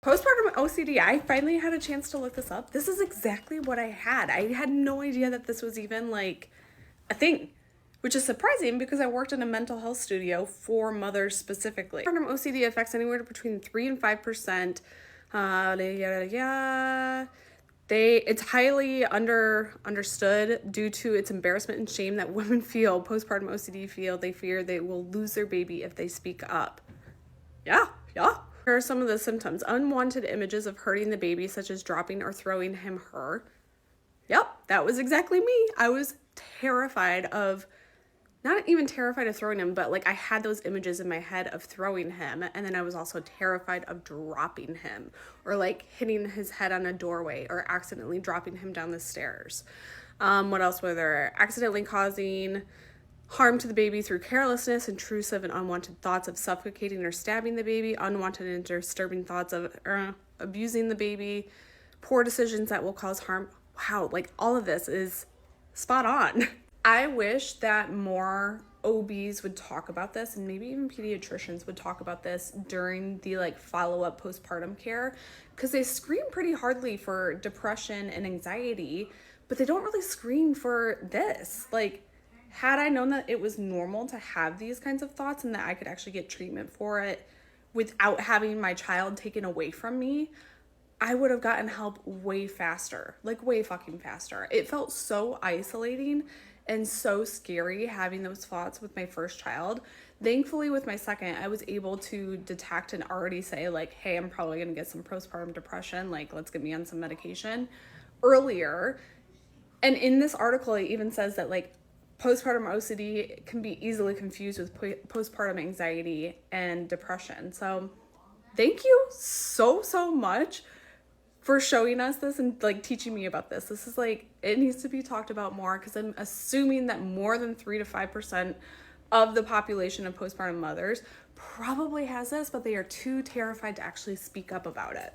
Postpartum OCD, I finally had a chance to look this up. This is exactly what I had. I had no idea that this was even like a thing, which is surprising because I worked in a mental health studio for mothers specifically. Postpartum OCD affects anywhere between 3 and 5%. It's highly understood due to its embarrassment and shame that women feel. Postpartum OCD feel they fear they will lose their baby if they speak up. Yeah. Here are some of the symptoms. Unwanted images of hurting the baby, such as dropping or throwing him, her. Yep, that was exactly me. I was terrified of, not even terrified of throwing him, but like I had those images in my head of throwing him. And then I was also terrified of dropping him or like hitting his head on a doorway or accidentally dropping him down the stairs. What else were there? Accidentally causing harm to the baby through carelessness, intrusive and unwanted thoughts of suffocating or stabbing the baby, unwanted and disturbing thoughts of abusing the baby, poor decisions that will cause harm. Wow, like all of this is spot on. I wish that more OBs would talk about this, and maybe even pediatricians would talk about this during the like follow-up postpartum care, because they screen pretty hardly for depression and anxiety, but they don't really screen for this. Like, had I known that it was normal to have these kinds of thoughts and that I could actually get treatment for it without having my child taken away from me, I would have gotten help way faster, like way fucking faster. It felt so isolating and so scary having those thoughts with my first child. Thankfully, with my second, I was able to detect and already say like, hey, I'm probably gonna get some postpartum depression. Like, let's get me on some medication earlier. And in this article, it even says that like postpartum OCD can be easily confused with postpartum anxiety and depression. So thank you so much for showing us this and like teaching me about this. This is like, it needs to be talked about more, because I'm assuming that more than 3 to 5% of the population of postpartum mothers probably has this, but they are too terrified to actually speak up about it.